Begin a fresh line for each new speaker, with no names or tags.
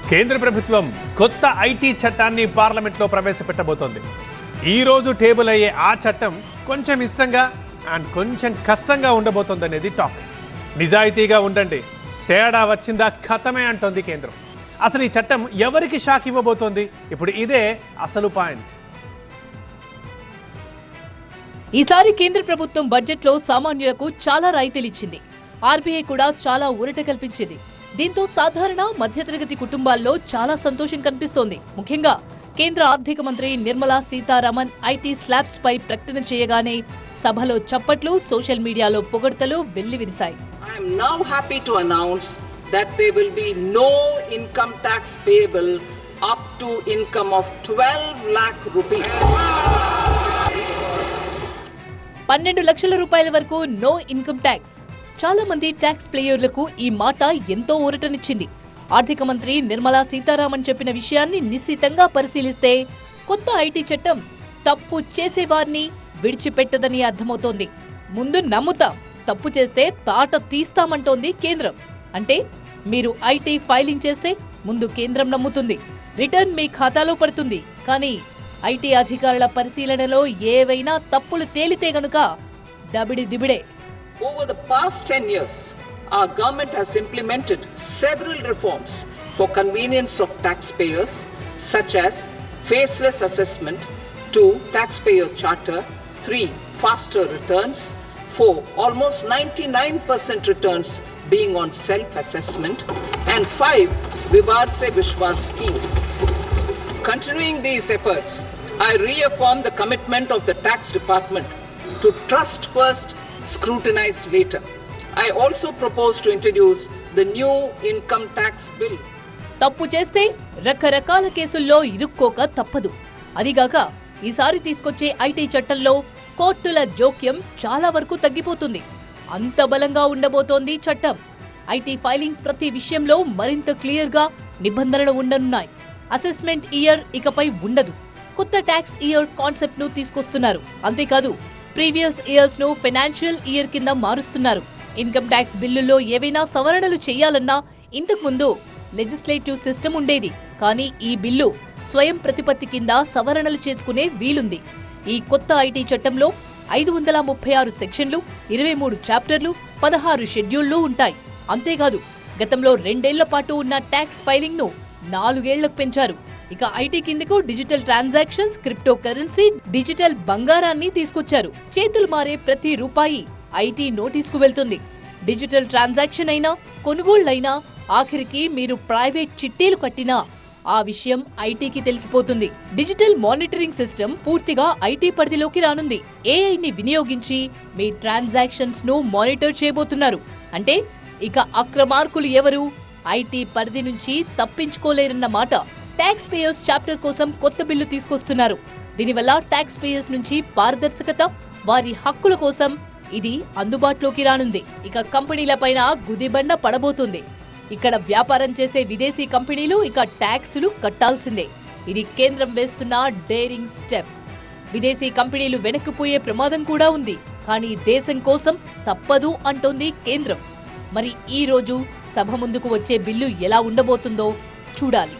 కేంద్ర ప్రభుత్వం కొత్త ఐటీ చట్టాన్ని పార్లమెంట్లో ప్రవేశపెట్టబోతోంది. ఈ రోజు టేబుల్ అయ్యే ఆ చట్టం కొంచెం ఇష్టంగా అండ్ కొంచెం కష్టంగా ఉండబోతోందనేది టాక్. నిజాయితీగా ఉండండి, తేడా వచ్చిందా ఖతమే అంటోంది కేంద్రం. అసలు ఈ చట్టం ఎవరికి షాక్ ఇవ్వబోతోంది? ఇప్పుడు ఇదే అసలు పాయింట్.
ఈసారి కేంద్ర ప్రభుత్వం బడ్జెట్లో సామాన్యులకు చాలా రాయితీలిచ్చింది. ఆర్బీఐ కూడా చాలా ఊరట కల్పించింది. దీంతో సాధారణ మధ్యతరగతి కుటుంబాల్లో చాలా సంతోషం కనిపిస్తోంది. ముఖ్యంగా కేంద్ర ఆర్థిక మంత్రి నిర్మలా సీతారామన్ ఐటీ స్లాబ్స్ పై ప్రకటన చేయగానే సభలో చప్పట్లు, సోషల్ మీడియాలో పొగడ్తలు వెల్లివిరిశాయి.
I am now happy to announce that there will be no income tax payable up to income of 12 lakh rupees.
12 లక్షల రూపాయల వరకు నో ఇన్కమ్ ట్యాక్స్. చాలా మంది ట్యాక్స్ ప్లేయర్లకు ఈ మాట ఎంతో ఊరటనిచ్చింది. ఆర్థిక మంత్రి నిర్మలా సీతారామన్ చెప్పిన విషయాన్ని నిశితంగా పరిశీలిస్తే కొత్త ఐటీ చట్టం తప్పు చేసేవారిని విడిచిపెట్టదని అర్థమవుతోంది. ముందు నమ్ముతాం, తప్పు చేస్తే తాట తీస్తామంటోంది కేంద్రం. అంటే మీరు ఐటీ ఫైలింగ్ చేస్తే ముందు కేంద్రం నమ్ముతుంది, రిటర్న్ మీ ఖాతాలో పడుతుంది. కానీ ఐటీ అధికారుల పరిశీలనలో ఏవైనా తప్పులు తేలితే గనుక దబిడి దిబిడే.
Over the past 10 years, our government has implemented several reforms for convenience of taxpayers, such as faceless assessment, 2 taxpayer charter, 3 faster returns, 4 almost 99% returns being on self-assessment, and 5 Vivad Se Vishwas scheme. Continuing these efforts, I reaffirm the commitment of the tax department to trust first, scrutinize later. I also propose to introduce the new income tax bill.
తప్పు చేస్తే రకరకాల కేసుల్లో ఇరుక్కోక తప్పదు. అదిగాక ఈసారి తీసుకొచ్చే IT చట్టంలో కోర్టుల జోక్యం చాలా వరకు తగ్గిపోతుంది. అంత బలంగా ఉండబోతోంది చట్టం. ఐటీ ఫైలింగ్ ప్రతి విషయంలో మరింత క్లియర్గా నిబంధనలు ఉండనున్నాయి. అసెస్మెంట్ ఇయర్ ఇకపై ఉండదు. కొత్త ట్యాక్స్ ఇయర్ కాన్సెప్ట్ ను తీసుకొస్తున్నారు. అంతేకాదు ప్రీవియస్ ఇయర్స్ ను ఫైనాన్షియల్ ఇయర్ కింద మారుస్తున్నారు. ఇన్కమ్ ట్యాక్స్ బిల్లుల్లో ఏవైనా సవరణలు చేయాలన్నా ఇంతకు ముందు లెజిస్లేటివ్ సిస్టమ్ ఉండేది. కానీ ఈ బిల్లు స్వయం ప్రతిపత్తి కింద సవరణలు చేసుకునే వీలుంది. ఈ కొత్త ఐటీ చట్టంలో 536 సెక్షన్లు, 23 చాప్టర్లు, 16 షెడ్యూళ్లు ఉంటాయి. అంతేకాదు గతంలో 2 ఏళ్ల పాటు ఉన్న ట్యాక్స్ ఫైలింగ్ ను 4 ఏళ్లకు పెంచారు. ఇక ఐటీ కిందకు digital transactions, crypto currency, digital బంగారాన్ని తీసుకొచ్చారు. చేతులు మారే ప్రతి రూపాయి ఐటీ నోటీస్కు వెళ్తుంది. డిజిటల్ ట్రాన్సాక్షన్ అయినా, కొనుగోళ్లైనా, ఆఖరికి మీరు ప్రైవేట్ చిట్టీలు కట్టినా ఆ విషయం ఐటీకి తెలిసిపోతుంది. డిజిటల్ మానిటరింగ్ సిస్టమ్ పూర్తిగా ఐటీ పరిధిలోకి రానుంది. ఏఐని వినియోగించి మీ ట్రాన్సాక్షన్స్ ను మానిటర్ చేయబోతున్నారు. అంటే ఇక అక్రమార్కులు ఎవరు ఐటీ పరిధి నుంచి తప్పించుకోలేరన్నమాట. ట్యాక్స్ పేయర్స్ చాప్టర్ కోసం కొత్త బిల్లు తీసుకొస్తున్నారు. దీనివల్ల ట్యాక్స్ పేయర్స్ నుంచి పారదర్శకత, వారి హక్కుల కోసం ఇది అందుబాటులోకి రానుంది. ఇక కంపెనీలపైన గుదిబండ పడబోతుంది. ఇక్కడ వ్యాపారం చేసే విదేశీ కంపెనీలు ఇక ట్యాక్సులు కట్టాల్సిందే. ఇది కేంద్రం వేస్తున్న డేరింగ్ స్టెప్. విదేశీ కంపెనీలు వెనక్కిపోయే ప్రమాదం కూడా ఉంది. కానీ దేశం కోసం తప్పదు అంటోంది కేంద్రం. మరి ఈ రోజు సభ ముందుకు వచ్చే బిల్లు ఎలా ఉండబోతుందో చూడాలి.